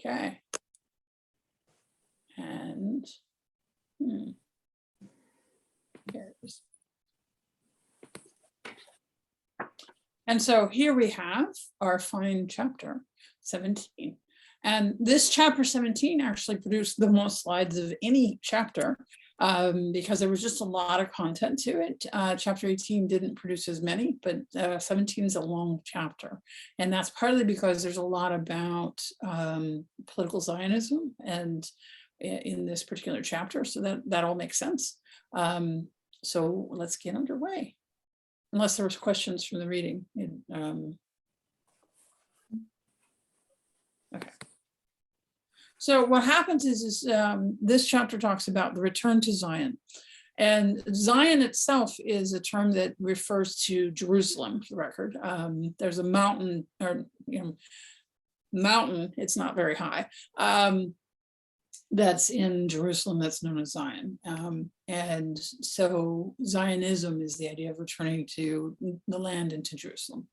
Okay. And here's. And so here we have our fine chapter 17. And this chapter 17 actually produced the most slides of any chapter because there was just a lot of content to it. Chapter 18 didn't produce as many, but 17 is a long chapter. And that's partly because there's a lot about political Zionism and in this particular chapter. So that all makes sense. So let's get underway. Unless there was questions from the reading. Okay. So what happens is this chapter talks about the return to Zion. And Zion itself is a term that refers to Jerusalem, for the record. There's a mountain, or mountain, it's not very high, that's in Jerusalem that's known as Zion. And so Zionism is the idea of returning to the land and to Jerusalem.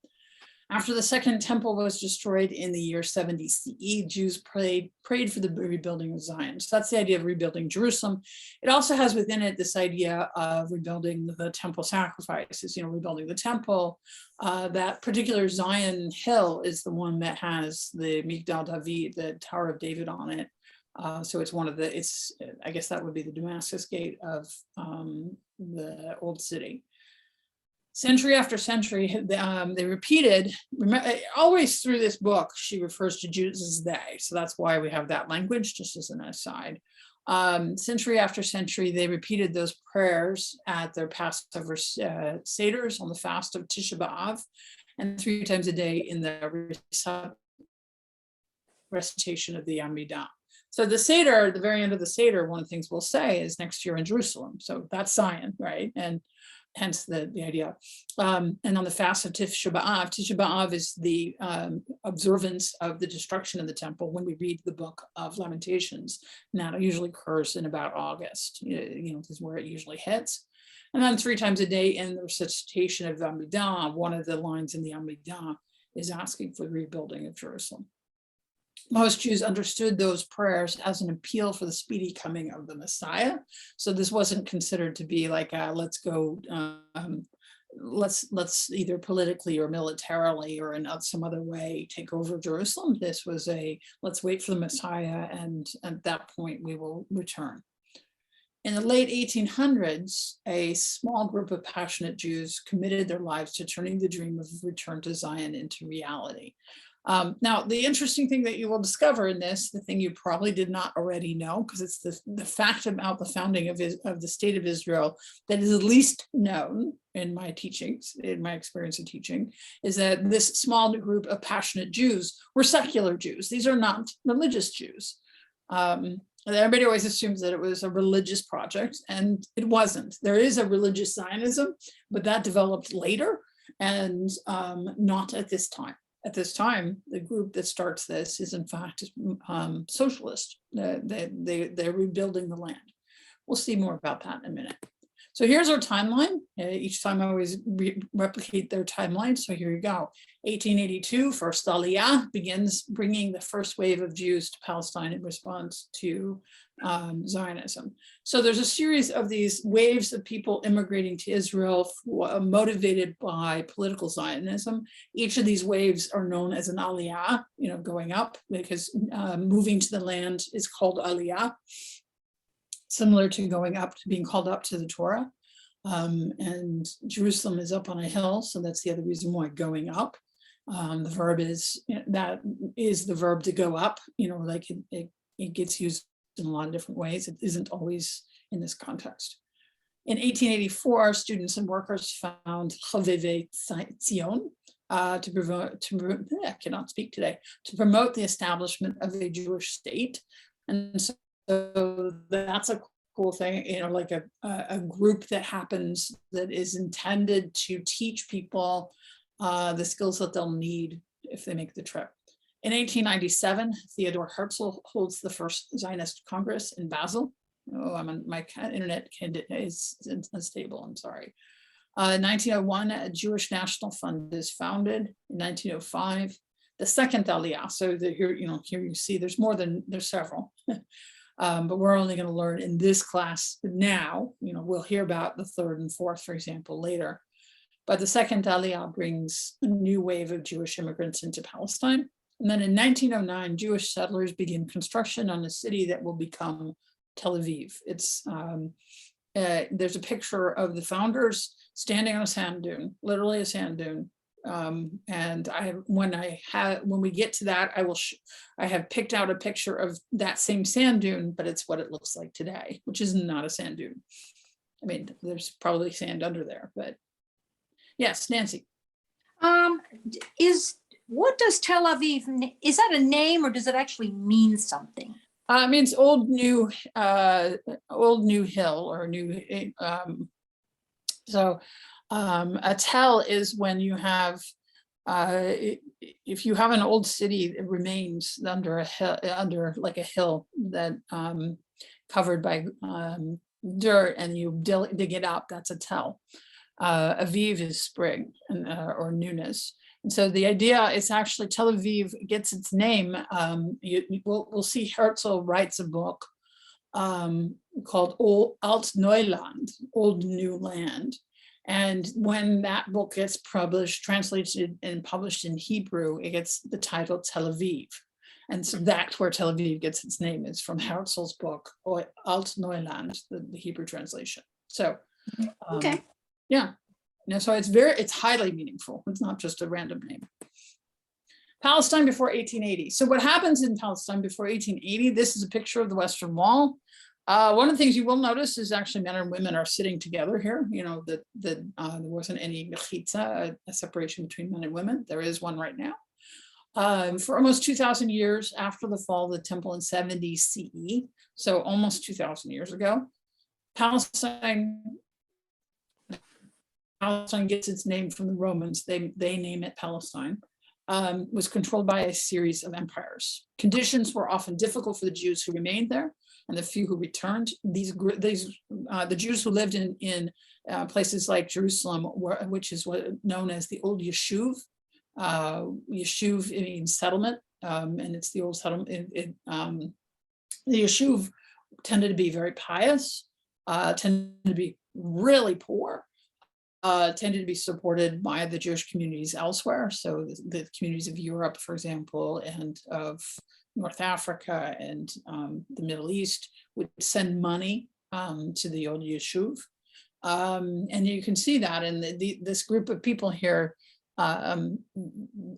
After the second temple was destroyed in the year 70 CE, Jews prayed for the rebuilding of Zion. So that's the idea of rebuilding Jerusalem. It also has within it this idea of rebuilding the temple sacrifices, rebuilding the temple. That particular Zion hill is the one that has the Migdal David, the Tower of David on it. So it's I guess that would be the Damascus Gate of the old city. Century after century, they repeated, always through this book, she refers to Jews as they. So that's why we have that language, just as an aside. Century after century, they repeated those prayers at their Passover Seders on the fast of Tisha B'Av, and 3 times a day in the recitation of the Amidah. So the Seder, at the very end of the Seder, one of the things we'll say is next year in Jerusalem. So that's Zion, right? And hence the idea. And on the fast of Tisha B'Av is the observance of the destruction of the temple when we read the book of Lamentations. And that usually occurs in about August, this is where it usually hits. And then 3 times a day in the recitation of the Amidah, one of the lines in the Amidah is asking for the rebuilding of Jerusalem. Most Jews understood those prayers as an appeal for the speedy coming of the Messiah. So this wasn't considered to be like, let's go, let's either politically or militarily or in some other way take over Jerusalem. This was let's wait for the Messiah, and at that point we will return. In the late 1800s, a small group of passionate Jews committed their lives to turning the dream of return to Zion into reality. Now, the interesting thing that you will discover in this, the thing you probably did not already know, because it's the fact about the founding of the state of Israel that is the least known in my teachings, in my experience of teaching, is that this small group of passionate Jews were secular Jews. These are not religious Jews. Everybody always assumes that it was a religious project, and it wasn't. There is a religious Zionism, but that developed later and not at this time. At this time, the group that starts this is in fact socialist. They're rebuilding the land. We'll see more about that in a minute. So here's our timeline. Each time I always replicate their timeline. So here you go. 1882, first Aliyah begins bringing the first wave of Jews to Palestine in response to Zionism. So there's a series of these waves of people immigrating to Israel motivated by political Zionism. Each of these waves are known as an Aliyah, going up, because moving to the land is called Aliyah. Similar to going up, to being called up to the Torah. And Jerusalem is up on a hill, so that's the other reason why going up. The verb is, that is the verb to go up, like it gets used in a lot of different ways. It isn't always in this context. In 1884, students and workers found Chavevei Tzion I cannot speak today, to promote the establishment of a Jewish state. And so that's a cool thing, like a group that happens that is intended to teach people the skills that they'll need if they make the trip. In 1897, Theodor Herzl holds the first Zionist Congress in Basel. Oh, my internet is unstable, I'm sorry. In 1901, a Jewish National Fund is founded. In 1905, the second Aliyah. So here, here you see there's several, but we're only going to learn in this class now. We'll hear about the third and fourth, for example, later. But the second Aliyah brings a new wave of Jewish immigrants into Palestine. And then in 1909, Jewish settlers begin construction on a city that will become Tel Aviv. There's a picture of the founders standing on a sand dune, literally a sand dune. And when we get to that, I have picked out a picture of that same sand dune, but it's what it looks like today, which is not a sand dune. I mean, there's probably sand under there, but yes, Nancy. What does Tel Aviv, is that a name or does it actually mean something? It means old new hill or new. A tel is when you have, if you have an old city that remains under a hill, like a hill that covered by dirt, and you dig it up, that's a tel. Aviv is spring or newness. And so the idea is actually Tel Aviv gets its name. We'll see Herzl writes a book called Alt Neuland, Old New Land. And when that book gets published, translated and published in Hebrew, it gets the title Tel Aviv. And so that's where Tel Aviv gets its name, is from Herzl's book, Alt Neuland, the Hebrew translation. So, okay. Yeah. So it's highly meaningful. It's not just a random name. Palestine before 1880. So what happens in Palestine before 1880? This is a picture of the Western Wall. One of the things you will notice is actually men and women are sitting together here. There wasn't any mechitza, a separation between men and women. There is one right now. For almost 2,000 years after the fall of the temple in 70 CE, so almost 2,000 years ago, Palestine gets its name from the Romans. They name it Palestine. Was controlled by a series of empires. Conditions were often difficult for the Jews who remained there, and the few who returned. The Jews who lived in places like Jerusalem, which is what known as the old Yeshuv. Yeshuv means settlement, and it's the old settlement. The Yeshuv tended to be very pious, tended to be really poor. Tended to be supported by the Jewish communities elsewhere. So the communities of Europe, for example, and of North Africa and the Middle East would send money to the old Yeshuv. And you can see that in this group of people here in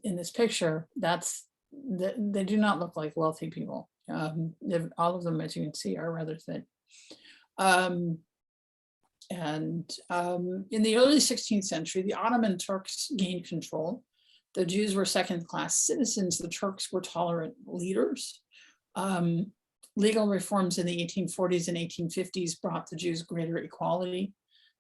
this picture, they do not look like wealthy people. All of them, as you can see, are rather thin. And in the early 16th century, the Ottoman Turks gained control. The Jews were second-class citizens. The Turks were tolerant leaders. Legal reforms in the 1840s and 1850s brought the Jews greater equality.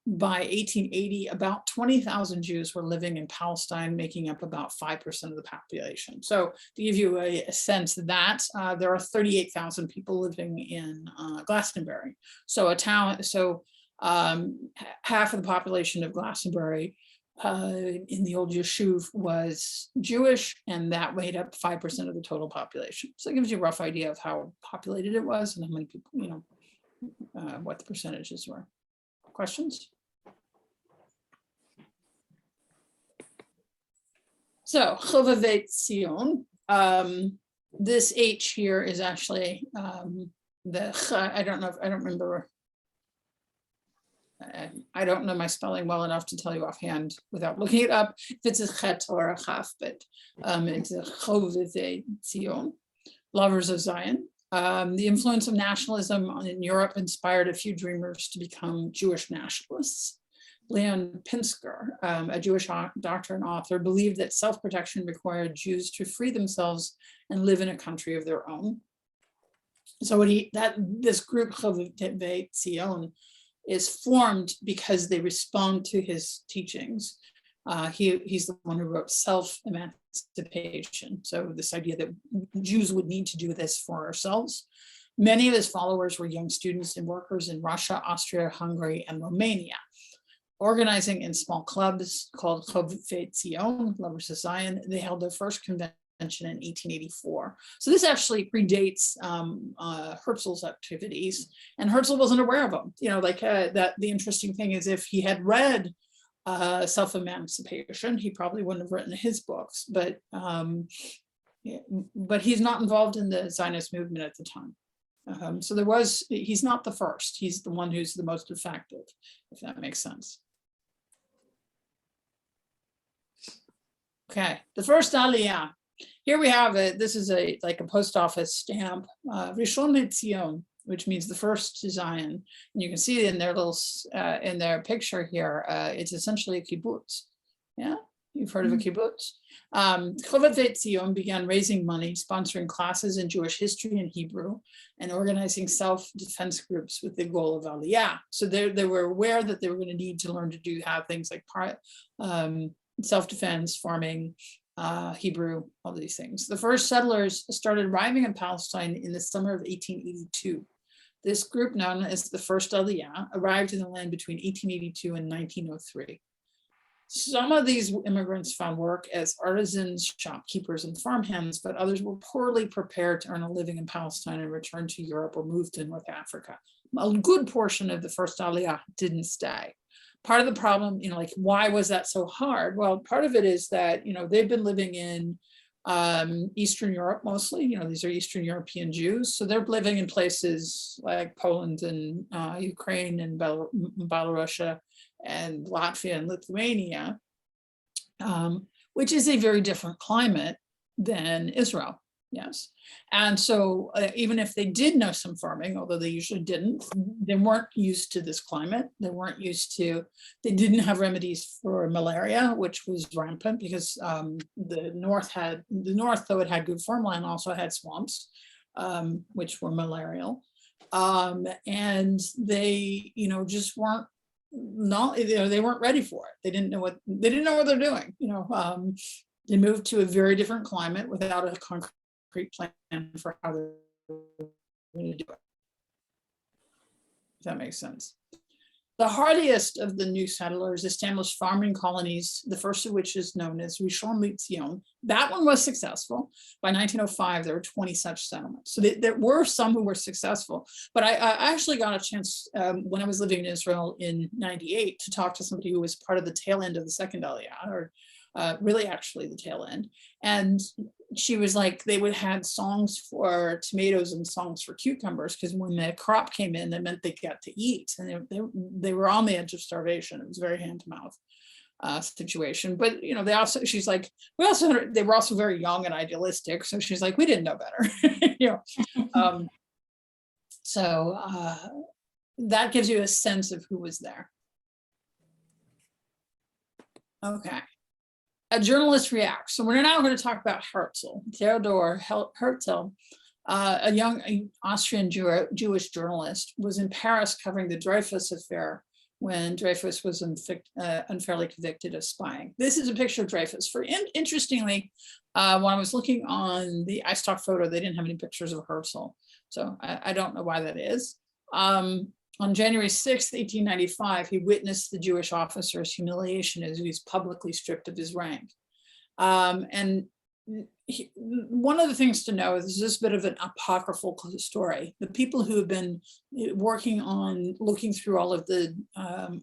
By 1880, about 20,000 Jews were living in Palestine, making up about 5% of the population. So to give you a sense of that, there are 38,000 people living in Glastonbury. So half of the population of Glastonbury in the old Yeshuv was Jewish, and that made up 5% of the total population. So it gives you a rough idea of how populated it was and how many people, what the percentages were. Questions? So Chovevei Tzion. This H here is actually I don't know my spelling well enough to tell you offhand without looking it up if it's a chet or a chaf, but it's a Chovevei Tzion, lovers of Zion. The influence of nationalism in Europe inspired a few dreamers to become Jewish nationalists. Leon Pinsker, a Jewish doctor and author, believed that self-protection required Jews to free themselves and live in a country of their own. So this group Chovevei Tzion is formed because they respond to his teachings. He's the one who wrote Self-Emancipation. So this idea that Jews would need to do this for ourselves. Many of his followers were young students and workers in Russia, Austria, Hungary, and Romania. Organizing in small clubs called Chovevei Tzion, Lovers of Zion, they held their first convention in 1884. So this actually predates Herzl's activities, and Herzl wasn't aware of them. That the interesting thing is, if he had read Self-Emancipation, he probably wouldn't have written his books, but he's not involved in the Zionist movement at the time. So he's not the first, he's the one who's the most effective, if that makes sense. Okay, the first Aliyah. Here we have it. This is like a post office stamp, Rishon LeZion, which means the first to Zion. And you can see in their in their picture here, it's essentially a kibbutz. Yeah, you've heard of a kibbutz. Chovet Zion began raising money, sponsoring classes in Jewish history and Hebrew, and organizing self-defense groups with the goal of Aliyah. So they were aware that they were going to need to learn to have things like self-defense, farming, Hebrew, all these things. The first settlers started arriving in Palestine in the summer of 1882. This group, known as the First Aliyah, arrived in the land between 1882 and 1903. Some of these immigrants found work as artisans, shopkeepers, and farmhands, but others were poorly prepared to earn a living in Palestine and returned to Europe or moved to North Africa. A good portion of the First Aliyah didn't stay. Part of the problem, why was that so hard? Well, part of it is that, they've been living in Eastern Europe mostly. These are Eastern European Jews. So they're living in places like Poland and Ukraine and Belarus and Latvia and Lithuania, which is a very different climate than Israel. Yes. And so even if they did know some farming, although they usually didn't, they weren't used to this climate. They didn't have remedies for malaria, which was rampant because the north, though it had good farmland, also had swamps, which were malarial. And they, just weren't, they weren't ready for it. They didn't know what they're doing. They moved to a very different climate without a concrete plan for how they're going to do it. If that makes sense. The hardiest of the new settlers established farming colonies, the first of which is known as Rishon LeZion. That one was successful. By 1905, there were 20 such settlements. So there were some who were successful, but I actually got a chance when I was living in Israel in 98 to talk to somebody who was part of the tail end of the second Aliyah, or really actually the tail end. And she was like, they would have songs for tomatoes and songs for cucumbers, because when the crop came in, that meant they got to eat, and they were on the edge of starvation. It was very hand to mouth situation. But she's like, they were also very young and idealistic. So she's like, we didn't know better. So that gives you a sense of who was there. Okay. A journalist reacts. So we're now going to talk about Herzl, Theodor Herzl, a young Austrian Jewish journalist, was in Paris covering the Dreyfus affair when Dreyfus was unfairly convicted of spying. This is a picture of Dreyfus. Interestingly, when I was looking on the iStock photo, they didn't have any pictures of Herzl. So I don't know why that is. On January 6th, 1895, he witnessed the Jewish officer's humiliation as he was publicly stripped of his rank. One of the things to know is this bit of an apocryphal story. The people who have been working on looking through all of the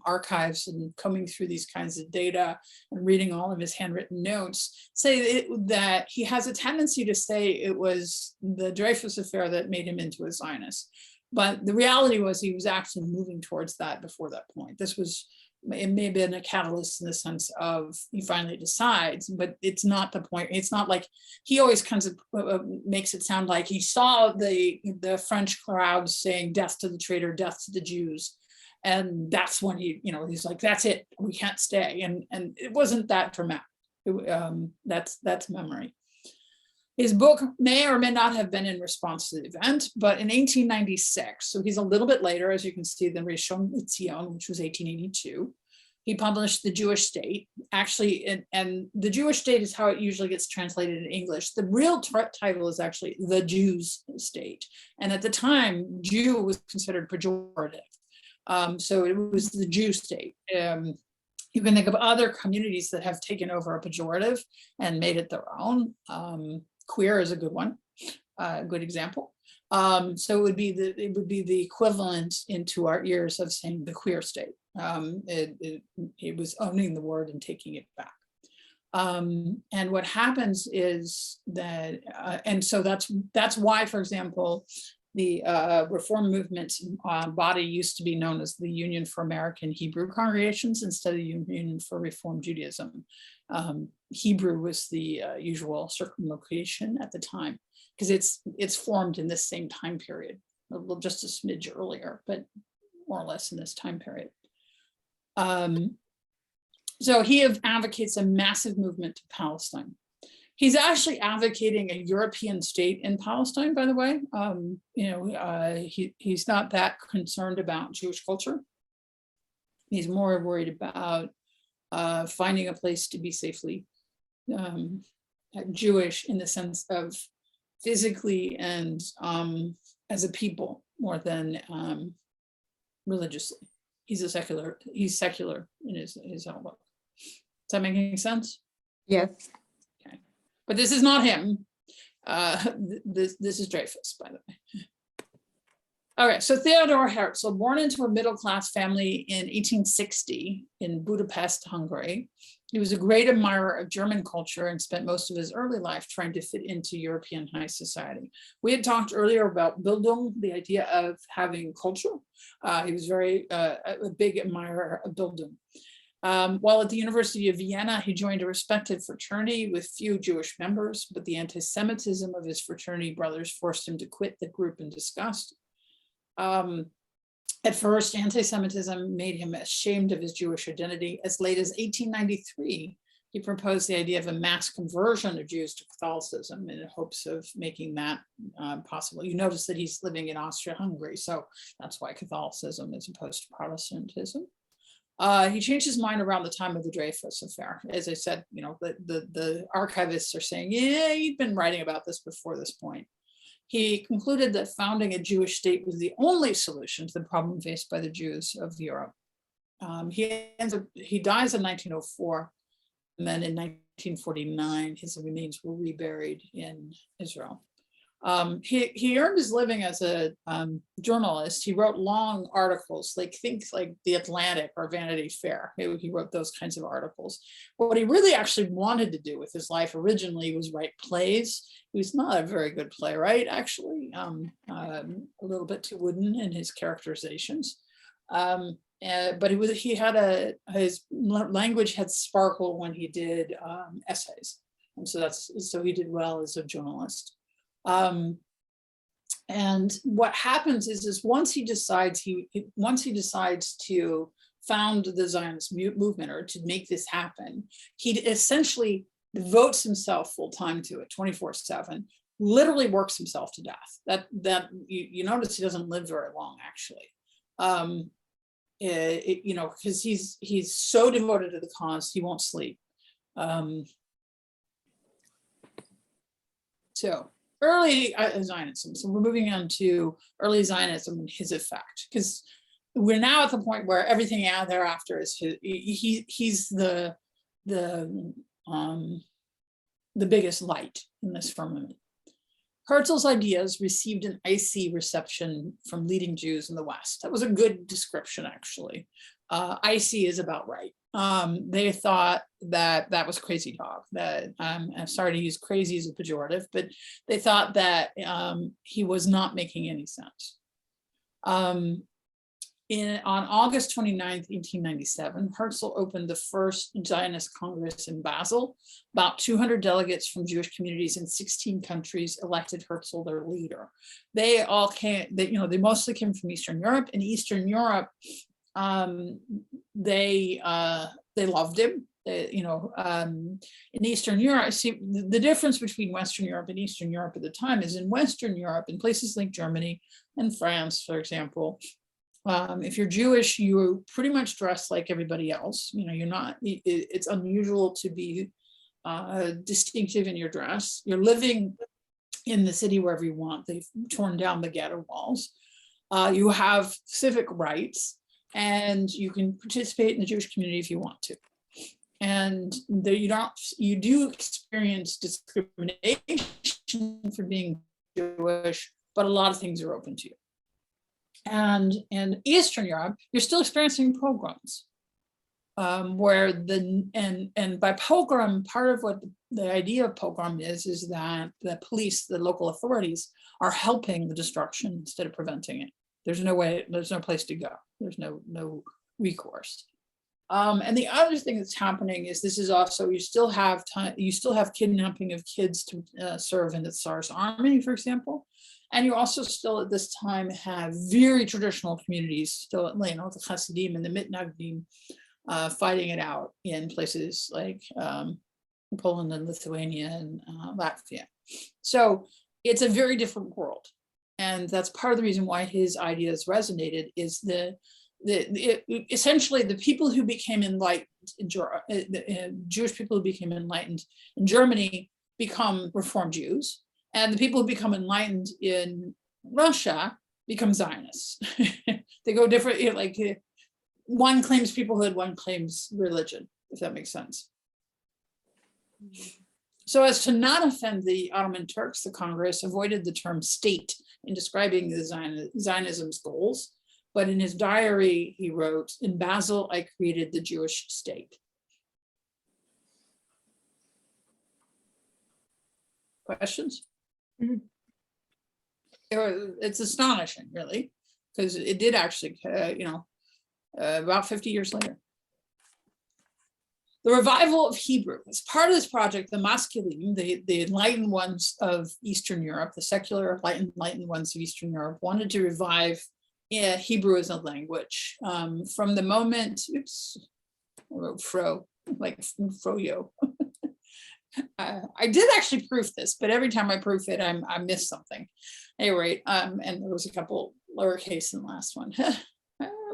archives and combing through these kinds of data and reading all of his handwritten notes say that he has a tendency to say it was the Dreyfus affair that made him into a Zionist. But the reality was he was actually moving towards that before that point. It may have been a catalyst in the sense of he finally decides, but it's not the point. It's not like he always kind of makes it sound like he saw the French crowds saying death to the traitor, death to the Jews. And that's when he's like, that's it, we can't stay. And it wasn't that dramatic. That's memory. His book may or may not have been in response to the event, but in 1896, so he's a little bit later, as you can see, than Rishon LeZion, which was 1882, he published The Jewish State. Actually, and The Jewish State is how it usually gets translated in English. The real title is actually The Jews' State. And at the time, Jew was considered pejorative. So it was the Jew state. You can think of other communities that have taken over a pejorative and made it their own. Queer is a good one, a good example. So it would be the equivalent into our ears of saying the queer state. It was owning the word and taking it back. And what happens is that, and so that's why, for example, the Reform movement body used to be known as the Union for American Hebrew Congregations instead of the Union for Reform Judaism. Hebrew was the usual circumlocution at the time, because it's formed in this same time period, just a smidge earlier, but more or less in this time period. So he advocates a massive movement to Palestine. He's actually advocating a European state in Palestine, by the way. He's not that concerned about Jewish culture. He's more worried about finding a place to be safely Jewish in the sense of physically and as a people more than religiously. He's secular in his outlook. Does that make any sense? Yes. Okay. But this is not him. This is Dreyfus, by the way. Okay, so Theodor Herzl, born into a middle-class family in 1860 in Budapest, Hungary. He was a great admirer of German culture and spent most of his early life trying to fit into European high society. We had talked earlier about Bildung, the idea of having culture. He was very a big admirer of Bildung. While at the University of Vienna, he joined a respected fraternity with few Jewish members, but the anti-Semitism of his fraternity brothers forced him to quit the group in disgust. At first, anti-Semitism made him ashamed of his Jewish identity. As late as 1893, he proposed the idea of a mass conversion of Jews to Catholicism in hopes of making that possible. You notice that he's living in Austria-Hungary, so that's why Catholicism as opposed to Protestantism. He changed his mind around the time of the Dreyfus affair. As I said, the archivists are saying, yeah, he'd been writing about this before this point. He concluded that founding a Jewish state was the only solution to the problem faced by the Jews of Europe. He dies in 1904, and then in 1949, his remains were reburied in Israel. He earned his living as a journalist. He wrote long articles, like things like The Atlantic or Vanity Fair. He wrote those kinds of articles. What he really actually wanted to do with his life originally was write plays. He was not a very good playwright, actually, a little bit too wooden in his characterizations. But his language had sparkle when he did essays, and so he did well as a journalist. And what happens is once he decides to found the Zionist movement or to make this happen, he essentially devotes himself full time to it, 24/7, literally works himself to death. That you notice he doesn't live very long, actually. Because he's so devoted to the cause, he won't sleep. So early Zionism. So we're moving on to early Zionism and his effect, because we're now at the point where everything out thereafter is he's the biggest light in this firmament. Herzl's ideas received an icy reception from leading Jews in the West. That was a good description, actually. Icy is about right. They thought that was crazy talk. That I'm sorry to use crazy as a pejorative, but they thought that he was not making any sense. On August 29th, 1897, Herzl opened the first Zionist Congress in Basel. About 200 delegates from Jewish communities in 16 countries elected Herzl their leader. They all came, they mostly came from Eastern Europe. In Eastern Europe, they loved him. In Eastern Europe, see, the difference between Western Europe and Eastern Europe at the time is in Western Europe, in places like Germany and France, for example, if you're Jewish, you pretty much dress like everybody else. You're not, it's unusual to be distinctive in your dress. You're living in the city wherever you want. They've torn down the ghetto walls. You have civic rights, and you can participate in the Jewish community if you want to. And there you do experience discrimination for being Jewish, but a lot of things are open to you. And in Eastern Europe, you're still experiencing pogroms, where and by pogrom, part of what the idea of pogrom is that the police, the local authorities, are helping the destruction instead of preventing it. There's no way, there's no place to go. There's no recourse. And the other thing that's happening is this is also, you still have kidnapping of kids to serve in the Tsar's army, for example. And you also still at this time have very traditional communities, still, you know, the Hasidim and the Mitnagdim, fighting it out in places like Poland and Lithuania and Latvia. So it's a very different world. And that's part of the reason why his ideas resonated, is essentially the people who became enlightened, Jewish people who became enlightened in Germany become Reformed Jews, and the people who become enlightened in Russia become Zionists. They go different, you know, like one claims peoplehood, one claims religion, if that makes sense. So as to not offend the Ottoman Turks, the Congress avoided the term state in describing the Zionism's goals. But in his diary, he wrote, "In Basel, I created the Jewish state." Questions? Mm-hmm. It's astonishing, really, because it did actually, about 50 years later. The revival of Hebrew. As part of this project, the Masculine, the enlightened ones of Eastern Europe, the secular enlightened ones of Eastern Europe, wanted to revive Hebrew as a language. From the moment, oops, I wrote fro, like froyo. I did actually proof this, but every time I proof it, I miss something. Anyway, and there was a couple lowercase in the last one. I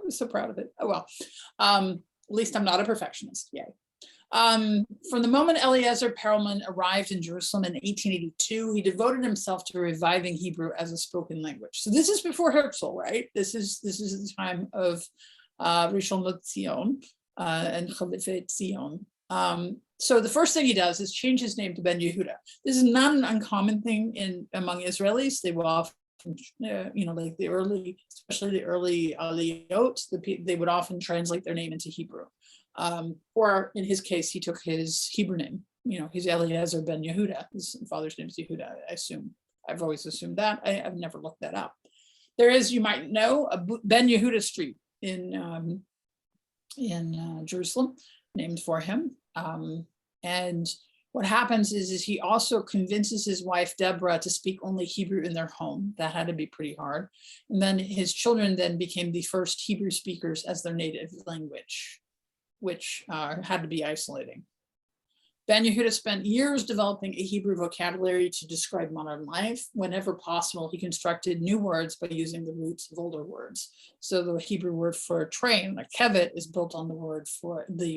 was so proud of it. Oh well, at least I'm not a perfectionist. Yay. From the moment Eliezer Perelman arrived in Jerusalem in 1882, he devoted himself to reviving Hebrew as a spoken language. So this is before Herzl, right? This is the time of Rishon LeZion and Chalifei Zion. So the first thing he does is change his name to Ben Yehuda. This is not an uncommon thing among Israelis. They will often, like especially the early Aliyot, they would often translate their name into Hebrew. Or in his case, he took his Hebrew name, he's Eliezer ben Yehuda. His father's name is Yehuda, I assume. I've always assumed that. I've never looked that up. There is, you might know, a Ben Yehuda street in Jerusalem named for him. And what happens is he also convinces his wife, Deborah, to speak only Hebrew in their home. That had to be pretty hard. And then his children then became the first Hebrew speakers as their native language, which had to be isolating. Ben Yehuda spent years developing a Hebrew vocabulary to describe modern life. Whenever possible, he constructed new words by using the roots of older words. So the Hebrew word for train, like kevet, is built on the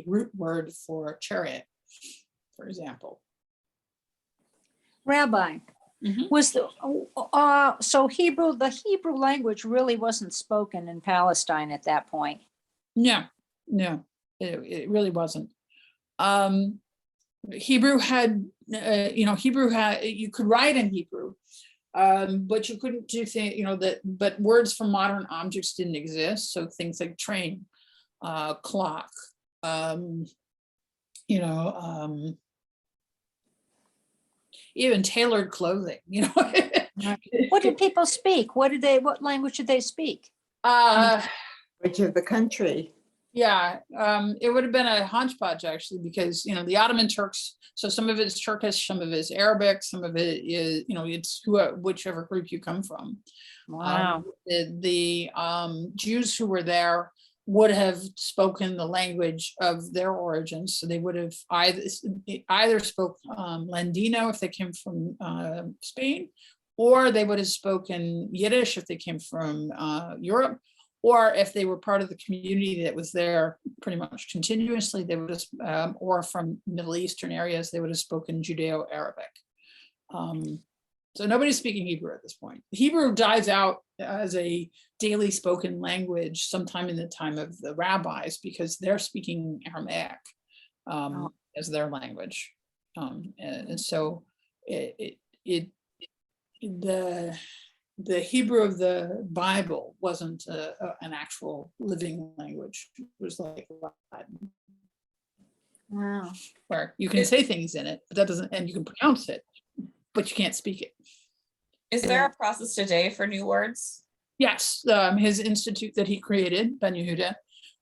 root word for chariot, for example. Rabbi, was the Hebrew language really wasn't spoken in Palestine at that point? No, it really wasn't. Hebrew had, you could write in Hebrew, but you couldn't do things, but words for modern objects didn't exist. So things like train, clock, even tailored clothing, What did people speak? What language did they speak? Which of the country? Yeah, it would have been a hodgepodge actually, because the Ottoman Turks. So some of it is Turkish, some of it is Arabic, some of it is it's whichever group you come from. Wow. The Jews who were there would have spoken the language of their origins. So they would have either spoke Ladino if they came from Spain, or they would have spoken Yiddish if they came from Europe. Or if they were part of the community that was there pretty much continuously, they would have, or from Middle Eastern areas, they would have spoken Judeo-Arabic. So nobody's speaking Hebrew at this point. Hebrew dies out as a daily spoken language sometime in the time of the rabbis, because they're speaking Aramaic. as their language. And so the Hebrew of the Bible wasn't an actual living language. It was like Latin, Wow. where you can say things in it, but that doesn't, and you can pronounce it, but you can't speak it. Is there a process today for new words? Yes, his institute that he created, Ben Yehuda.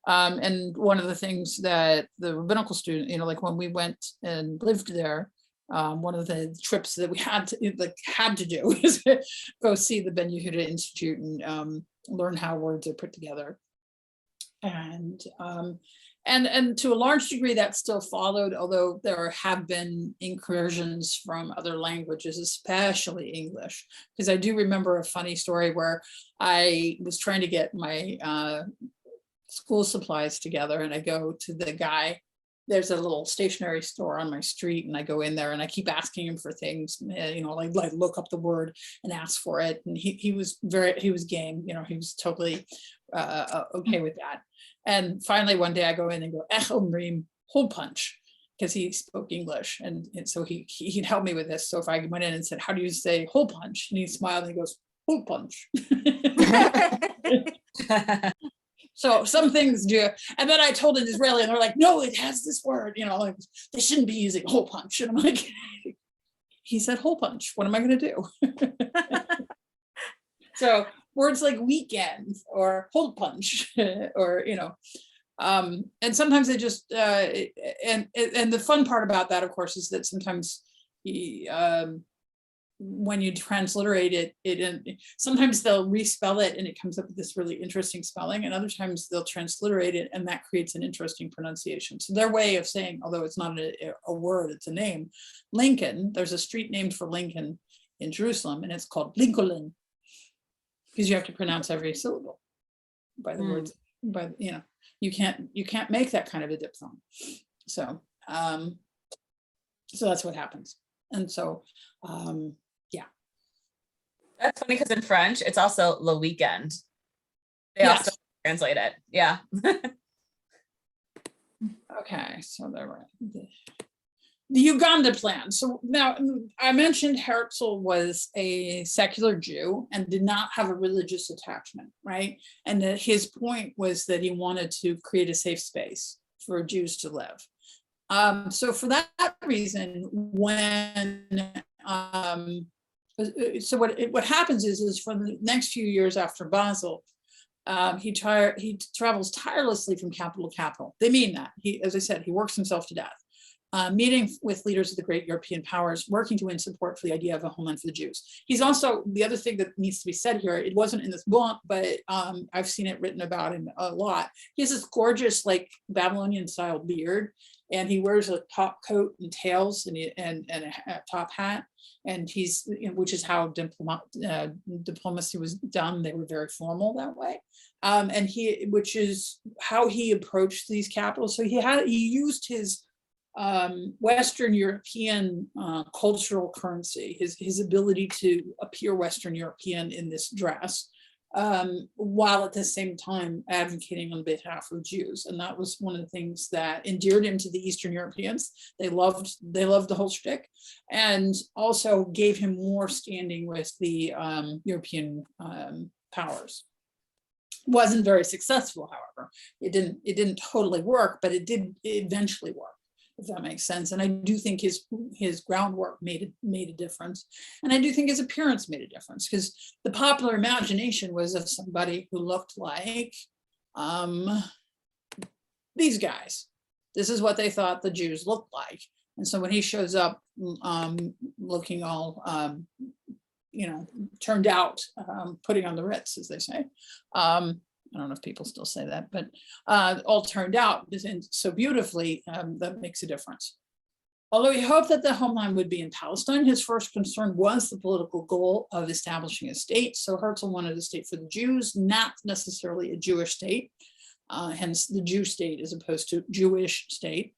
And one of the things that the rabbinical student, like when we went and lived there, one of the trips that we had to do is go see the Ben Yehuda Institute and learn how words are put together. And to a large degree that still followed, although there have been incursions from other languages, especially English. Because I do remember a funny story where I was trying to get my school supplies together, and I go to the guy. There's a little stationery store on my street, and I go in there and I keep asking him for things, like look up the word and ask for it. And he was game, he was totally okay with that. And finally one day I go in and go, "Ech omrim hole punch," because he spoke English, and so he'd help me with this. So if I went in and said, "How do you say hole punch?" and he smiled and he goes, "Hole punch." So some things do. And then I told an Israeli and they're like, "No, it has this word, like they shouldn't be using hole punch." And I'm like, he said hole punch. What am I going to do? So words like weekend or hole punch or, and sometimes they just, and the fun part about that, of course, is that sometimes when you transliterate it, sometimes they'll respell it and it comes up with this really interesting spelling, and other times they'll transliterate it and that creates an interesting pronunciation. So their way of saying, although it's not a word, it's a name, Lincoln, there's a street named for Lincoln in Jerusalem, and it's called Lincoln, because you have to pronounce every syllable by the words, you can't make that kind of a diphthong. So that's what happens. And so That's funny because in French, it's also le weekend. They Yes. also translate it. Yeah. Okay, so there were the Uganda plan. So now I mentioned Herzl was a secular Jew and did not have a religious attachment, right? And that his point was that he wanted to create a safe space for Jews to live. So for that reason, what happens is for the next few years after Basel, he travels tirelessly from capital to capital. They mean that. As I said, he works himself to death. Meeting with leaders of the great European powers, working to win support for the idea of a homeland for the Jews. He's also, the other thing that needs to be said here, it wasn't in this book, but I've seen it written about him a lot. He has this gorgeous, like Babylonian style beard, and he wears a top coat and tails and a top hat. And which is how diplomacy was done. They were very formal that way. Which is how he approached these capitals. So he used his Western European cultural currency, his ability to appear Western European in this dress, while at the same time advocating on behalf of Jews. And that was one of the things that endeared him to the Eastern Europeans. They loved the whole shtick, and also gave him more standing with the European powers. Wasn't very successful, however. It didn't totally work, but it did eventually work, if that makes sense. And I do think his groundwork made a difference. And I do think his appearance made a difference, because the popular imagination was of somebody who looked like these guys. This is what they thought the Jews looked like. And so when he shows up looking all, turned out, putting on the Ritz, as they say. I don't know if people still say that, but all turned out so beautifully, that makes a difference. Although he hoped that the homeland would be in Palestine, his first concern was the political goal of establishing a state. So Herzl wanted a state for the Jews, not necessarily a Jewish state, hence the Jew state as opposed to Jewish state.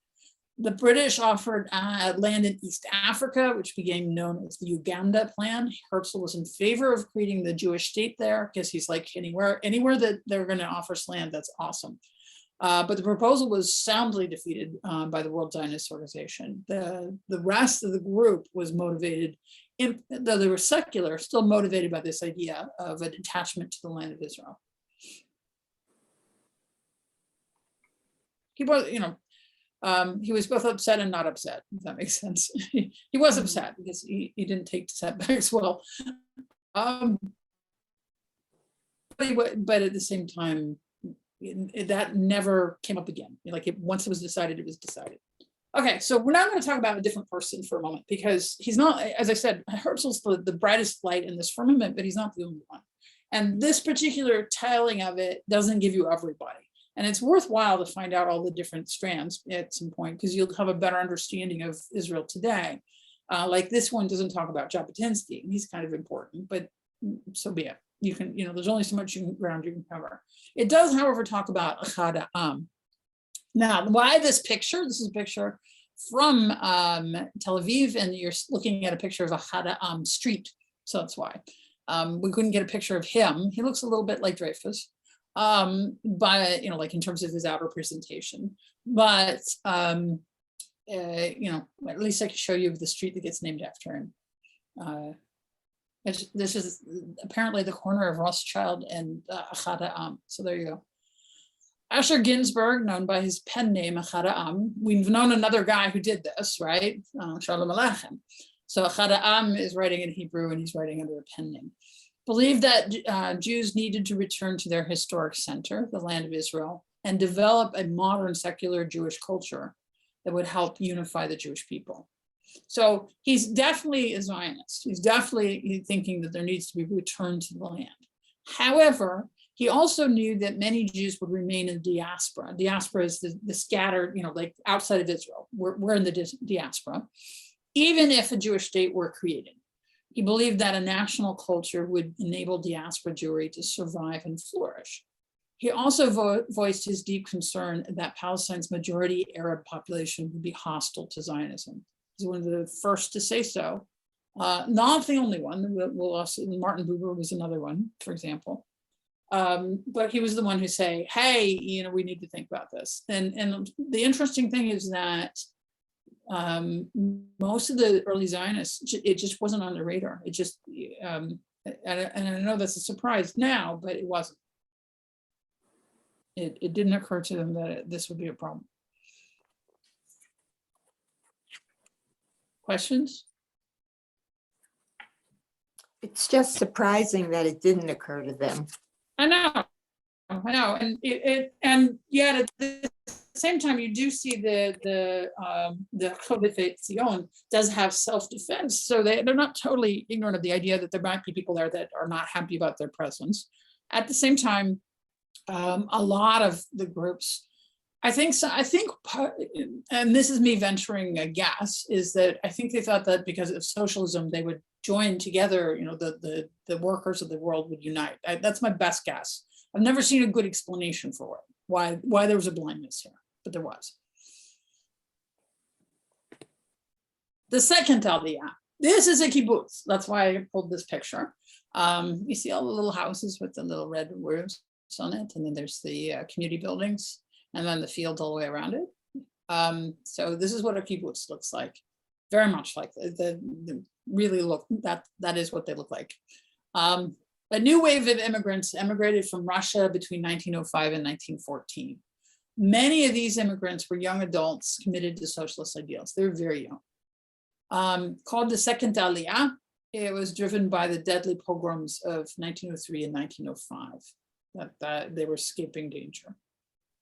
The British offered land in East Africa, which became known as the Uganda Plan. Herzl was in favor of creating the Jewish state there, because he's like, anywhere that they're going to offer us land, that's awesome. But the proposal was soundly defeated by the World Zionist Organization. The rest of the group was motivated, though they were secular, still motivated by this idea of an attachment to the land of Israel. He was, he was both upset and not upset, if that makes sense. He was upset because he didn't take the setbacks well. But at the same time, that never came up again. Once it was decided, it was decided. Okay, so we're now going to talk about a different person for a moment, because he's not, as I said, Herzl's the brightest light in this firmament, but he's not the only one. And this particular telling of it doesn't give you everybody. And it's worthwhile to find out all the different strands at some point, because you'll have a better understanding of Israel today. Like this one doesn't talk about Jabotinsky, and he's kind of important, but so be it. You can, there's only so much ground you can cover. It does, however, talk about Echad Ha'am. Now, why this picture? This is a picture from Tel Aviv, and you're looking at a picture of Echad Ha'am street, so that's why. We couldn't get a picture of him. He looks a little bit like Dreyfus, but like in terms of his outer presentation. But at least I can show you the street that gets named after him. This is apparently the corner of Rothschild and Echad Ha'am. So there you go. Asher Ginsburg, known by his pen name Echad Ha'am. We've known another guy who did this, right? Shalom Aleichem. So Echad Ha'am is writing in Hebrew, and he's writing under a pen name. Believed that Jews needed to return to their historic center, the land of Israel, and develop a modern secular Jewish culture that would help unify the Jewish people. So he's definitely a Zionist. He's definitely thinking that there needs to be return to the land. However, he also knew that many Jews would remain in the diaspora. Diaspora is the scattered, like outside of Israel. We're in the diaspora, even if a Jewish state were created. He believed that a national culture would enable diaspora Jewry to survive and flourish. He also voiced his deep concern that Palestine's majority Arab population would be hostile to Zionism. He's one of the first to say so. Not the only one. We'll also, Martin Buber was another one, for example. But he was the one who say, hey, we need to think about this. And the interesting thing is that most of the early Zionists, it just wasn't on their radar. It just, and I know that's a surprise now, but it wasn't. It didn't occur to them that this would be a problem. Questions? It's just surprising that it didn't occur to them. I know, and yet at the same time, you do see the Chovevei Zion does have self-defense, so they're not totally ignorant of the idea that there might be people there that are not happy about their presence. At the same time, a lot of the groups, I think, and this is me venturing a guess, is that I think they thought that because of socialism, they would join together, the workers of the world would unite. That's my best guess. I've never seen a good explanation for it, why there was a blindness here, but there was. The second Aliyah, this is a kibbutz. That's why I pulled this picture. You see all the little houses with the little red roofs on it, and then there's the community buildings, and then the field all the way around it. So this is what a kibbutz looks like. Very much like the really look, that is what they look like. A new wave of immigrants emigrated from Russia between 1905 and 1914. Many of these immigrants were young adults committed to socialist ideals. They were very young. Called the Second Aliyah, it was driven by the deadly pogroms of 1903 and 1905, that they were escaping danger.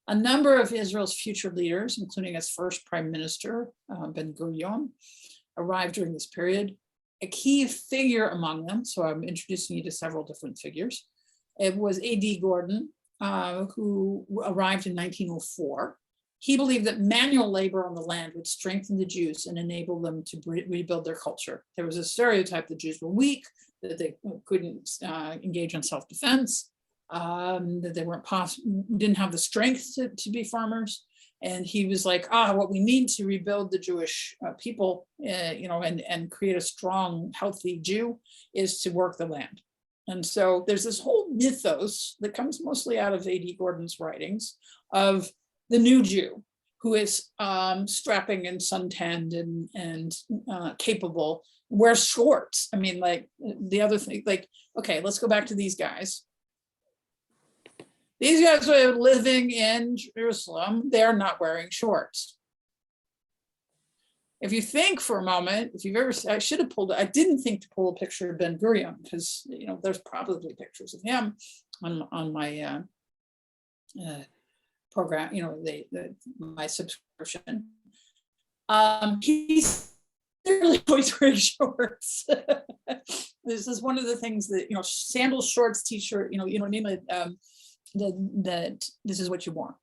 A number of Israel's future leaders, including its first prime minister, Ben-Gurion, arrived during this period. A key figure among them, so I'm introducing you to several different figures, it was A.D. Gordon, who arrived in 1904. He believed that manual labor on the land would strengthen the Jews and enable them to rebuild their culture. There was a stereotype that Jews were weak, that they couldn't engage in self-defense, that they didn't have the strength to be farmers. And he was like, what we need to rebuild the Jewish people, and create a strong, healthy Jew is to work the land. And so there's this whole mythos that comes mostly out of A.D. Gordon's writings of the new Jew, who is strapping and suntanned and capable, wears shorts. I mean, like the other thing, like, okay, let's go back to these guys. These guys are living in Jerusalem. They're not wearing shorts. If you think for a moment, if you've ever, I should have pulled, I didn't think to pull a picture of Ben Gurion because, you know, there's probably pictures of him on my program, you know, my subscription. He's really always wearing shorts. This is one of the things that, you know, sandals, shorts, t-shirt, you know what I mean? Like, that this is what you want.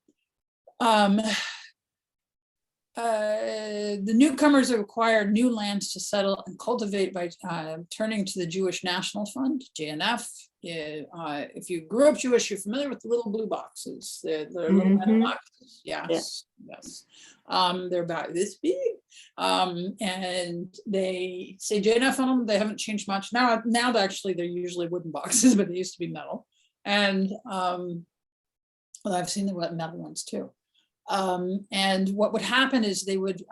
The newcomers have acquired new lands to settle and cultivate by turning to the Jewish National Fund, JNF. If you grew up Jewish, you're familiar with the little blue boxes. They're little metal boxes. Yes. They're about this big. And they say JNF on them. They haven't changed much. Now actually, they're usually wooden boxes, but they used to be metal. And well, I've seen the metal ones too. And what would happen is they would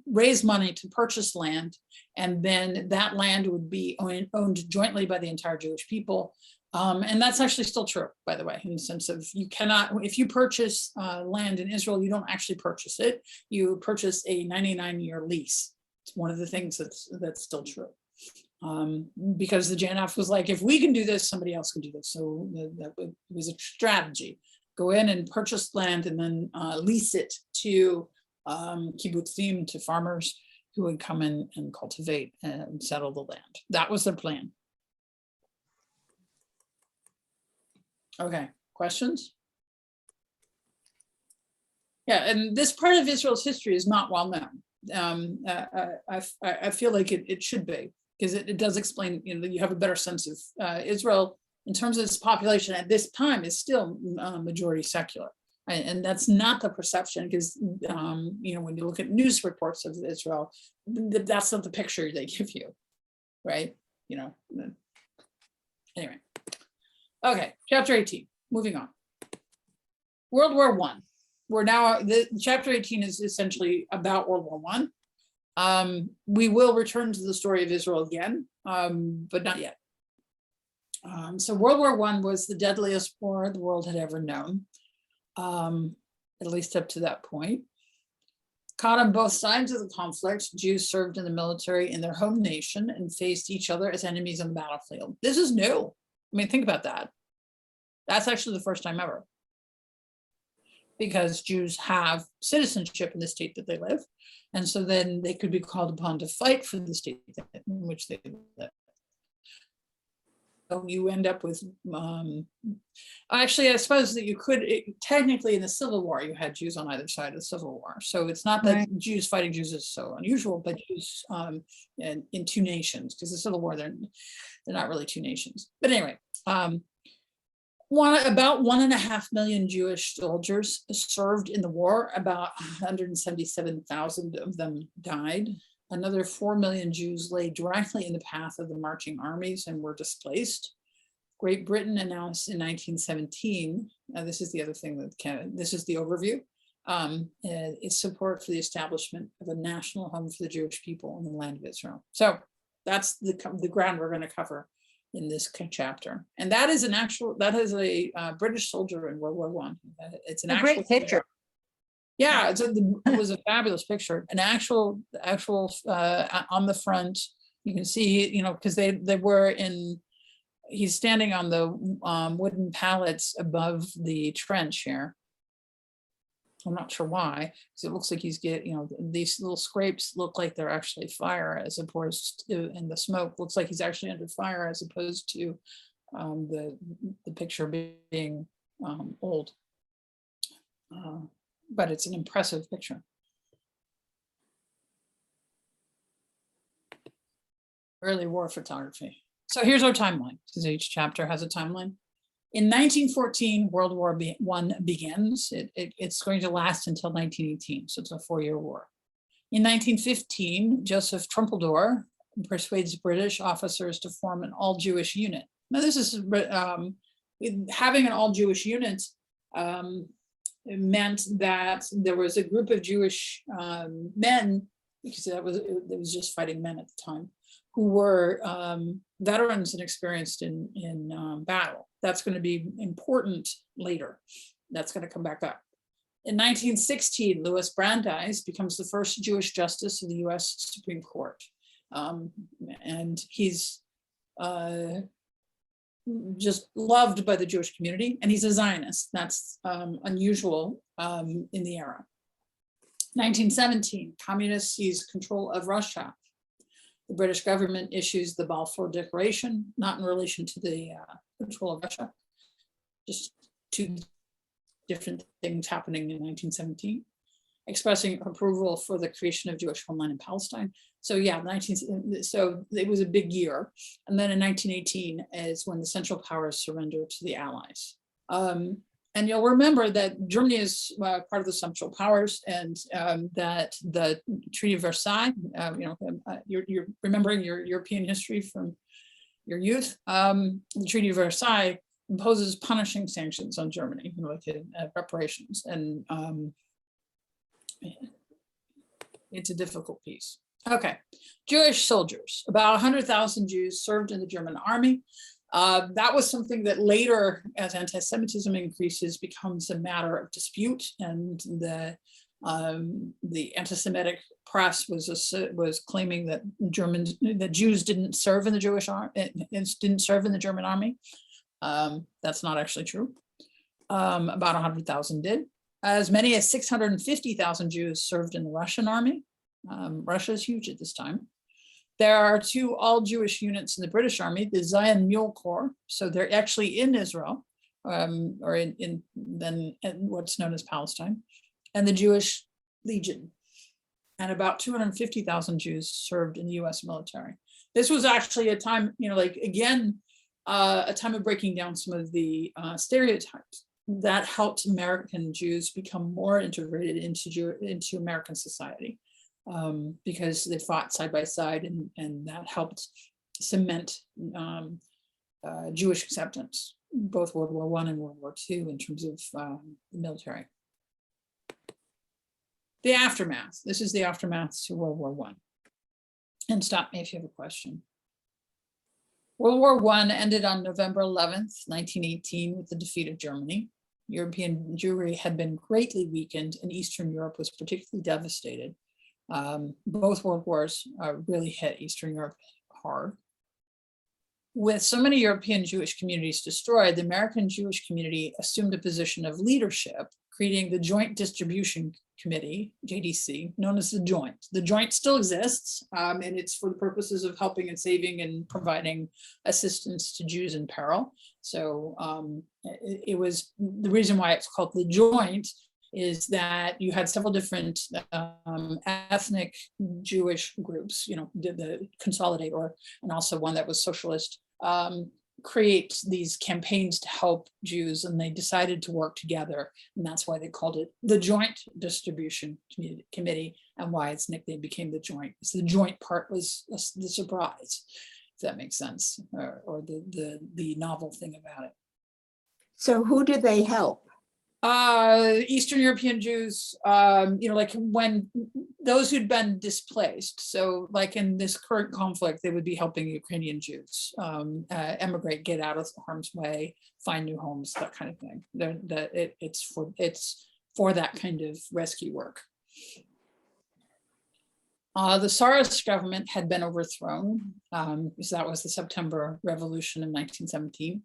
raise money to purchase land, and then that land would be owned jointly by the entire Jewish people. And that's actually still true, by the way, in the sense of you cannot, if you purchase land in Israel, you don't actually purchase it. You purchase a 99-year lease. It's one of the things that's still true. Because the JNF was like, if we can do this, somebody else can do this. So that was a strategy. Go in and purchase land and then lease it to kibbutzim, to farmers who would come in and cultivate and settle the land. That was their plan. Okay, questions? Yeah, and this part of Israel's history is not well known. I feel like it should be, because it does explain, you know, you have a better sense of Israel in terms of its population at this time is still majority secular. And that's not the perception, because, you know, when you look at news reports of Israel, that's not the picture they give you, right? You know, anyway. Okay, chapter 18, moving on. World War I. We're now, chapter 18 is essentially about World War I. We will return to the story of Israel again, but not yet. So World War I was the deadliest war the world had ever known, at least up to that point. Caught on both sides of the conflict, Jews served in the military in their home nation and faced each other as enemies on the battlefield. This is new. I mean, think about that. That's actually the first time ever. Because Jews have citizenship in the state that they live. And so then they could be called upon to fight for the state in which they live. So you end up with, actually, I suppose that you could, technically in the Civil War, you had Jews on either side of the Civil War. So it's not that Jews fighting Jews is so unusual, but Jews in two nations, because the Civil War, they're not really two nations. But anyway, about 1.5 million Jewish soldiers served in the war. About 177,000 of them died. Another 4 million Jews lay directly in the path of the marching armies and were displaced. Great Britain announced in 1917, this is the other thing that this is the overview, its support for the establishment of a national home for the Jewish people in the land of Israel. So that's the ground we're going to cover in this chapter. And that is a British soldier in World War I. It's an actual great picture. Yeah, it was a fabulous picture. An actual on the front, you can see, you know, because they were in, he's standing on the wooden pallets above the trench here. I'm not sure why, because it looks like he's you know, these little scrapes look like they're actually fire, as opposed to, and the smoke looks like he's actually under fire, as opposed to the picture being old. But it's an impressive picture. Early war photography. So here's our timeline, because each chapter has a timeline. In 1914, World War I begins. It's going to last until 1918, so it's a 4-year war. In 1915, Joseph Trumpeldor persuades British officers to form an all-Jewish unit. Now this is, having an all-Jewish unit It meant that there was a group of Jewish men, because it was just fighting men at the time, who were veterans and experienced in battle. That's going to be important later. That's going to come back up. In 1916, Louis Brandeis becomes the first Jewish justice of the US Supreme Court. And he's just loved by the Jewish community, and he's a Zionist. That's unusual in the era. 1917, communists seize control of Russia. The British government issues the Balfour Declaration, not in relation to the control of Russia, just two different things happening in 1917, expressing approval for the creation of Jewish homeland in Palestine. So yeah, so it was a big year. And then in 1918 is when the Central Powers surrender to the Allies. And you'll remember that Germany is part of the Central Powers, and that the Treaty of Versailles, you're remembering your European history from your youth. The Treaty of Versailles imposes punishing sanctions on Germany, like reparations, and it's a difficult piece. Okay, Jewish soldiers, about 100,000 Jews served in the German army. That was something that later, as anti-Semitism increases, becomes a matter of dispute, and the anti-Semitic press was claiming that Jews didn't serve in the Jewish army, didn't serve in the German army. That's not actually true. About 100,000 did. As many as 650,000 Jews served in the Russian army. Russia is huge at this time. There are two all-Jewish units in the British Army, the Zion Mule Corps. So they're actually in Israel, or in what's known as Palestine, and the Jewish Legion. And about 250,000 Jews served in the US military. This was actually a time, a time of breaking down some of the stereotypes that helped American Jews become more integrated into American society. Because they fought side by side, and that helped cement Jewish acceptance, both World War I and World War II, in terms of the military. The aftermath. This is the aftermath to World War I. And stop me if you have a question. World War I ended on November 11th, 1918, with the defeat of Germany. European Jewry had been greatly weakened, and Eastern Europe was particularly devastated. Both world wars really hit Eastern Europe hard. With so many European Jewish communities destroyed, the American Jewish community assumed a position of leadership, creating the Joint Distribution Committee, JDC, known as the Joint. The Joint still exists, and it's for the purposes of helping and saving and providing assistance to Jews in peril. So it was the reason why it's called the Joint, is that you had several different ethnic Jewish groups, the Consolidate, and also one that was socialist, create these campaigns to help Jews, and they decided to work together, and that's why they called it the Joint Distribution Committee, and why its nickname became the Joint. So the joint part was the surprise, if that makes sense, or the novel thing about it. So who do they help? Eastern European Jews, like when those who'd been displaced. So like in this current conflict, they would be helping Ukrainian Jews emigrate, get out of harm's way, find new homes, that kind of thing. It's for that kind of rescue work. The Tsarist government had been overthrown, because that was the September Revolution in 1917.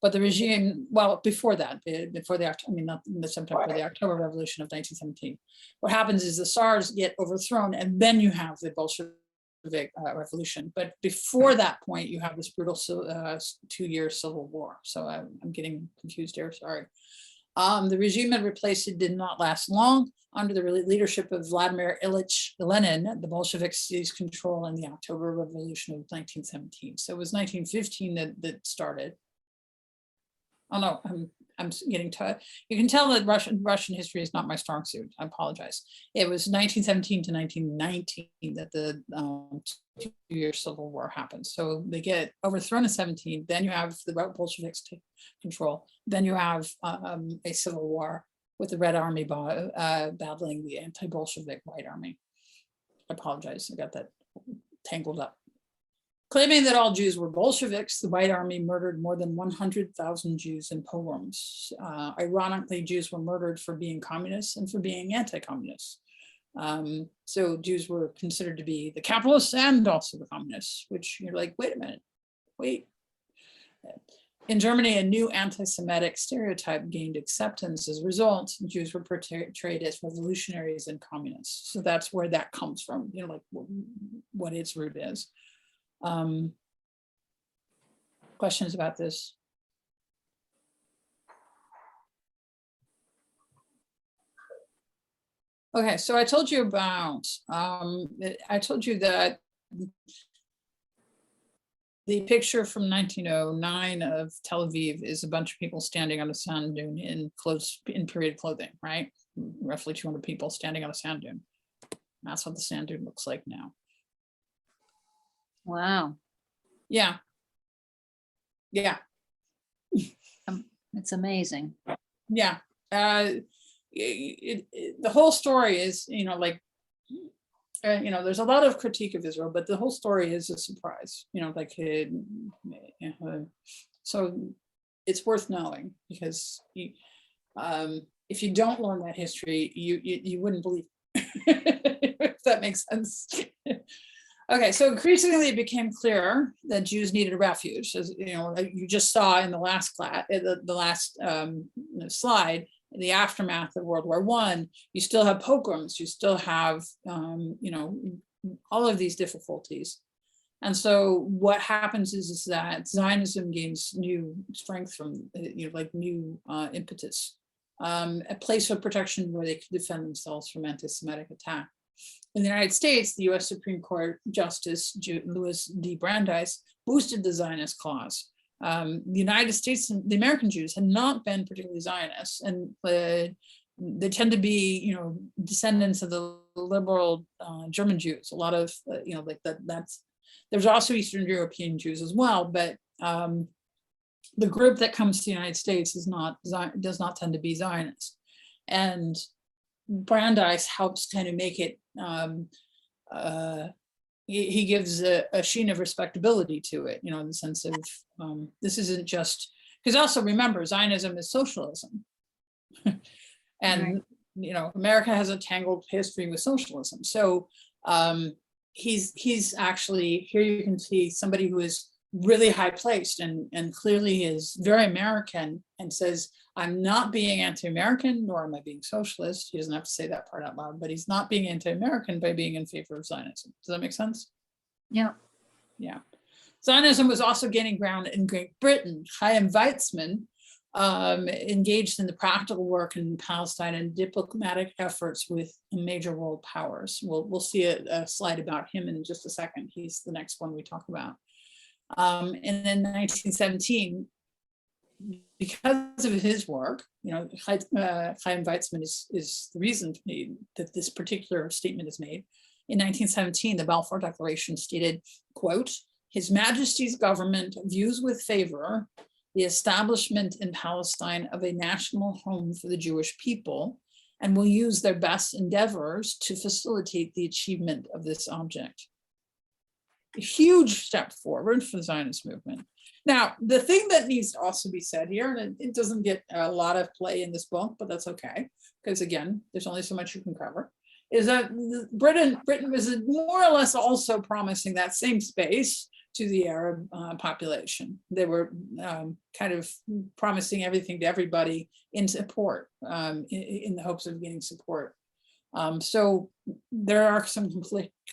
But the regime, well, before that, not the September, the October Revolution of 1917. What happens is the Tsars get overthrown, and then you have the Bolshevik Revolution. But before that point, you have this brutal 2-year civil war. So I'm getting confused here, sorry. The regime that replaced it did not last long. Under the leadership of Vladimir Ilyich Lenin, the Bolsheviks seized control in the October Revolution of 1917. So it was 1915 that started. Oh no, I'm getting tired. You can tell that Russian history is not my strong suit. I apologize. It was 1917 to 1919 that the 2-year civil war happened. So they get overthrown in 17. Then you have the Bolsheviks take control. Then you have a civil war with the Red Army battling the anti-Bolshevik White Army. I apologize, I got that tangled up. Claiming that all Jews were Bolsheviks, the White Army murdered more than 100,000 Jews in pogroms. Ironically, Jews were murdered for being communists and for being anti-communists. So Jews were considered to be the capitalists and also the communists, which you're like, wait a minute, wait. In Germany, a new anti-Semitic stereotype gained acceptance. As a result, Jews were portrayed as revolutionaries and communists. So that's where that comes from, you know, like what its root is. Questions about this? Okay, so I told you about, I told you that the picture from 1909 of Tel Aviv is a bunch of people standing on a sand dune in period clothing, right? Roughly 200 people standing on a sand dune. That's what the sand dune looks like now. Wow, Yeah. Yeah. it's amazing. Yeah. The whole story is, you know, like, you know, there's a lot of critique of Israel, but the whole story is a surprise, you know, like, so it's worth knowing, because if you don't learn that history, you wouldn't believe it, if that makes sense. Okay, so increasingly it became clear that Jews needed a refuge, as you know, you just saw in the last class, the last slide. In the aftermath of World War I, you still have pogroms, you still have, you know, all of these difficulties. And so what happens is that Zionism gains new strength from, you know, like new impetus, a place of protection where they could defend themselves from anti-Semitic attack. In the United States, the US Supreme Court Justice Louis D. Brandeis boosted the Zionist clause. The United States and the American Jews had not been particularly Zionist, and they tend to be, you know, descendants of the liberal German Jews. A lot of, you know, like that's, there's also Eastern European Jews as well, but the group that comes to the United States does not tend to be Zionist. And Brandeis helps kind of make it, he gives a sheen of respectability to it, you know, in the sense of this isn't just, because also remember, Zionism is socialism. And, Right. you know, America has a tangled history with socialism. So he's actually, here you can see somebody who is really high placed and clearly is very American, and says, I'm not being anti-American, nor am I being socialist. He doesn't have to say that part out loud, but he's not being anti-American by being in favor of Zionism. Does that make sense? Yeah. Yeah. Zionism was also gaining ground in Great Britain. Chaim Weizmann engaged in the practical work in Palestine and diplomatic efforts with major world powers. We'll see a slide about him in just a second. He's the next one we talk about. And in 1917, because of his work, you know, Chaim Weizmann is the reason that this particular statement is made. In 1917, the Balfour Declaration stated, quote, His Majesty's government views with favor the establishment in Palestine of a national home for the Jewish people, and will use their best endeavors to facilitate the achievement of this object. A huge step forward for the Zionist movement. Now, the thing that needs to also be said here, and it doesn't get a lot of play in this book, but that's okay, because again, there's only so much you can cover, is that Britain was more or less also promising that same space to the Arab population. They were kind of promising everything to everybody in support, in the hopes of getting support. So there are some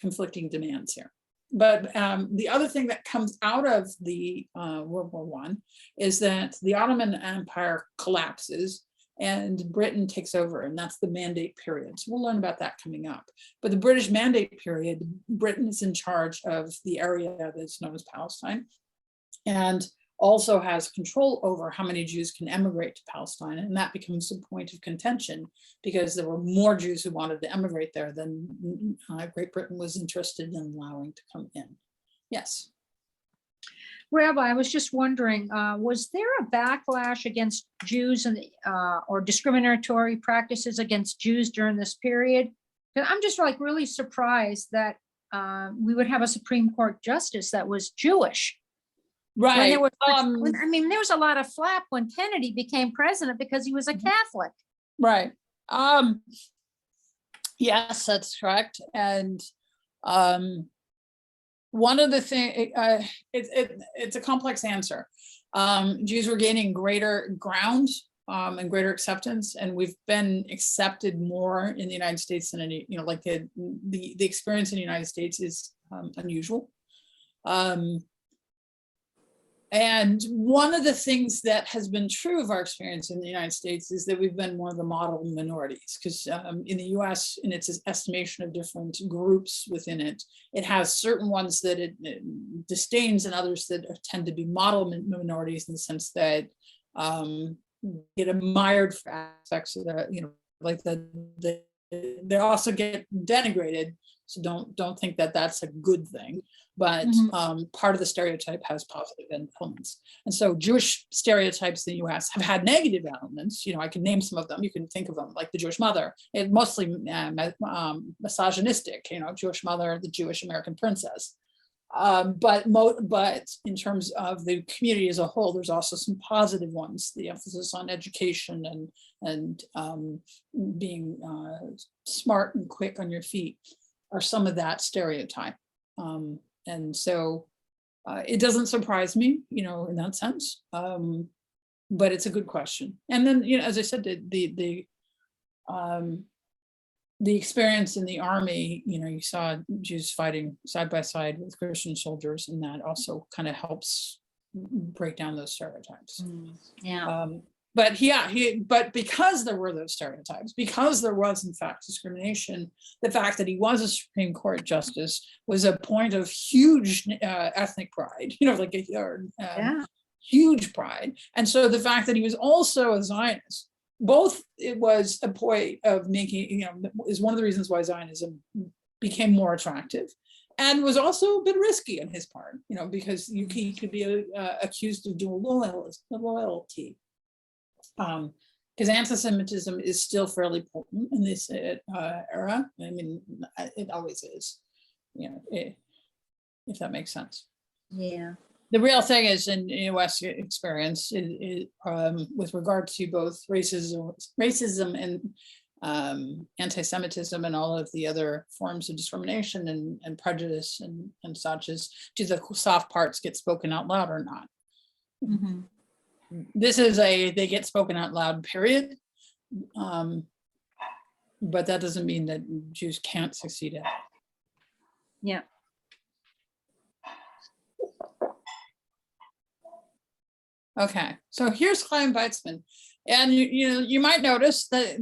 conflicting demands here. But the other thing that comes out of the World War I is that the Ottoman Empire collapses and Britain takes over, and that's the Mandate period. So we'll learn about that coming up. But the British Mandate period, Britain is in charge of the area that's known as Palestine, and also has control over how many Jews can emigrate to Palestine. And that becomes a point of contention because there were more Jews who wanted to emigrate there than Great Britain was interested in allowing to come in. Yes. Rabbi, I was just wondering, was there a backlash against Jews and or discriminatory practices against Jews during this period? 'Cause I'm just like really surprised that we would have a Supreme Court justice that was Jewish. When there Right. was, I mean, there was a lot of flap when Kennedy became president because he was a Catholic. Right. Yes, that's correct. And one of the things, it's a complex answer. Jews were gaining greater ground and greater acceptance, and we've been accepted more in the United States than any, like the experience in the United States is unusual. And one of the things that has been true of our experience in the United States is that we've been one of the model minorities, because in the US, in its estimation of different groups within it, it has certain ones that it disdains and others that tend to be model minorities, in the sense that get admired for aspects of the, like they also get denigrated. So don't think that that's a good thing. But part of the stereotype has positive elements. And so Jewish stereotypes in the US have had negative elements. I can name some of them. You can think of them, like the Jewish mother, mostly misogynistic, Jewish mother, the Jewish American princess. But in terms of the community as a whole, there's also some positive ones. The emphasis on education and being smart and quick on your feet are some of that stereotype. And so it doesn't surprise me, in that sense. But it's a good question. And then, as I said, the experience in the army, you saw Jews fighting side by side with Christian soldiers, and that also kind of helps break down those stereotypes. Yeah. But because there were those stereotypes, because there was in fact discrimination, the fact that he was a Supreme Court justice was a point of huge ethnic pride, huge pride. And so the fact that he was also a Zionist, both, it was a point of making, is one of the reasons why Zionism became more attractive, and was also a bit risky on his part, because he could be accused of dual loyalty. Because anti-Semitism is still fairly potent in this era. I mean, it always is, if that makes sense. Yeah. The real thing is, in US experience, with regard to both racism and anti-Semitism and all of the other forms of discrimination and prejudice and such, as do the soft parts get spoken out loud or not? Mm-hmm. This is they get spoken out loud, period. But that doesn't mean that Jews can't succeed at it. Yeah. Okay, so here's Chaim Weizmann. And you might notice that,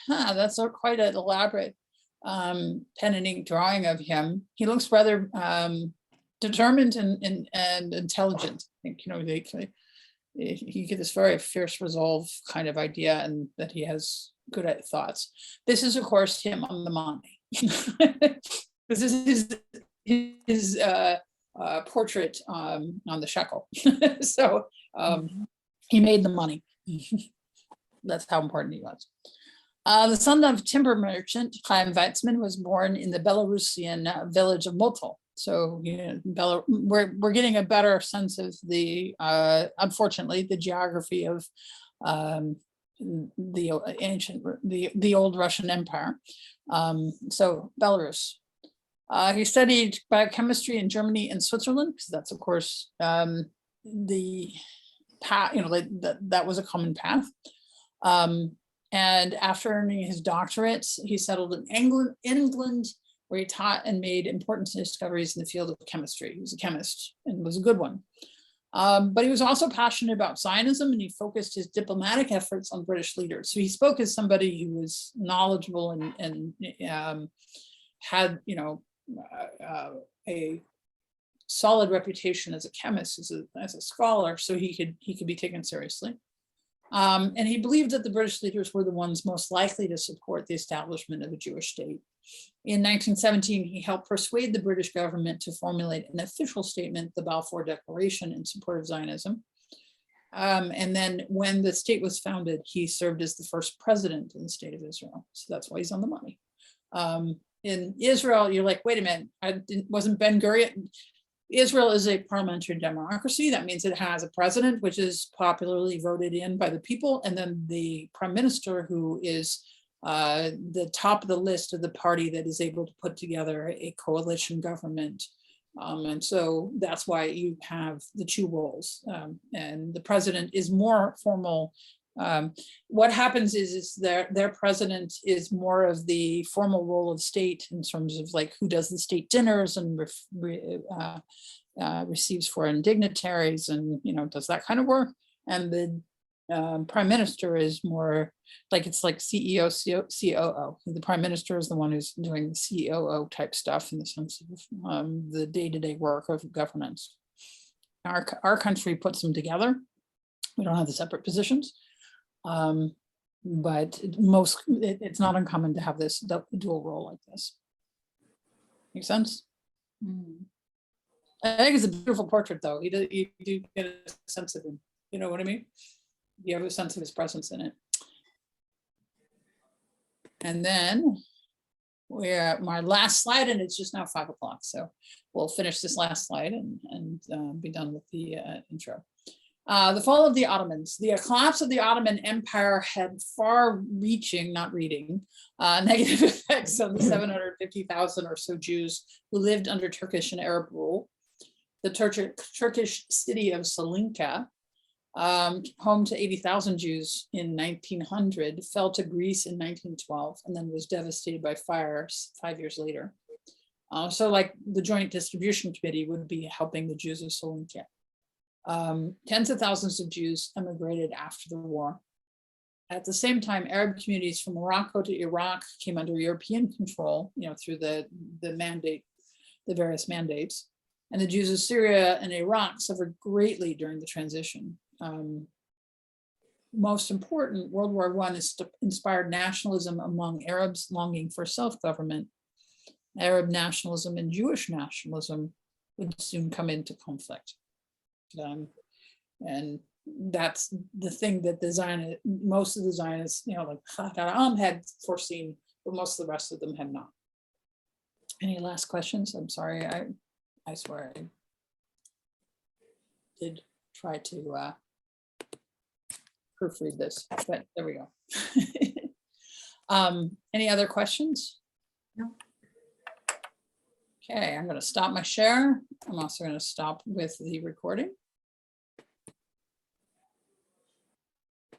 that's quite an elaborate pen and ink drawing of him. He looks rather determined and intelligent. I think, he get this very fierce resolve kind of idea, and that he has good thoughts. This is, of course, him on the money. This is his portrait on the shekel. So he made the money. That's how important he was. The son of timber merchant Chaim Weizmann was born in the Belarusian village of Motul. So we're getting a better sense of the unfortunately the geography of the old Russian Empire. So Belarus. He studied biochemistry in Germany and Switzerland, because that's, of course, the path. That was a common path. And after earning his doctorate, he settled in England, where he taught and made important discoveries in the field of chemistry. He was a chemist and was a good one. But he was also passionate about Zionism, and he focused his diplomatic efforts on British leaders. So he spoke as somebody who was knowledgeable and had, a solid reputation as a chemist, as a scholar, so he could be taken seriously. And he believed that the British leaders were the ones most likely to support the establishment of a Jewish state. In 1917, he helped persuade the British government to formulate an official statement, the Balfour Declaration, in support of Zionism. And then when the state was founded, he served as the first president in the state of Israel. So that's why he's on the money. In Israel, you're like, wait a minute, wasn't Ben Gurion? Israel is a parliamentary democracy. That means it has a president, which is popularly voted in by the people, and then the prime minister, who is the top of the list of the party that is able to put together a coalition government. And so that's why you have the two roles. And the president is more formal. What happens is their president is more of the formal role of state in terms of like who does the state dinners and receives foreign dignitaries and, you know, does that kind of work. And the prime minister is more like, it's like CEO, COO. The prime minister is the one who's doing the COO type stuff in the sense of the day-to-day work of governance. Our country puts them together. We don't have the separate positions. But it's not uncommon to have this dual role like this. Make sense? I think it's a beautiful portrait, though. You do get a sense of him. You know what I mean? You have a sense of his presence in it. And then we're at my last slide, and it's just now 5 o'clock. So we'll finish this last slide and be done with the intro. The fall of the Ottomans. The collapse of the Ottoman Empire had far-reaching, not reading, negative effects on the 750,000 or so Jews who lived under Turkish and Arab rule. The Turkish city of Salinka, home to 80,000 Jews in 1900, fell to Greece in 1912 and then was devastated by fires 5 years later. So like the Joint Distribution Committee would be helping the Jews of Salinka. Tens of thousands of Jews emigrated after the war. At the same time, Arab communities from Morocco to Iraq came under European control, you know, through the various mandates. And the Jews of Syria and Iraq suffered greatly during the transition. Most important, World War I inspired nationalism among Arabs longing for self-government. Arab nationalism and Jewish nationalism would soon come into conflict. And that's the thing that most of the Zionists, you know, like Ha'aram had foreseen, but most of the rest of them had not. Any last questions? I'm sorry, I swear I did try to proofread this, but there we go. Any other questions? No. Okay, I'm going to stop my share. I'm also going to stop with the recording.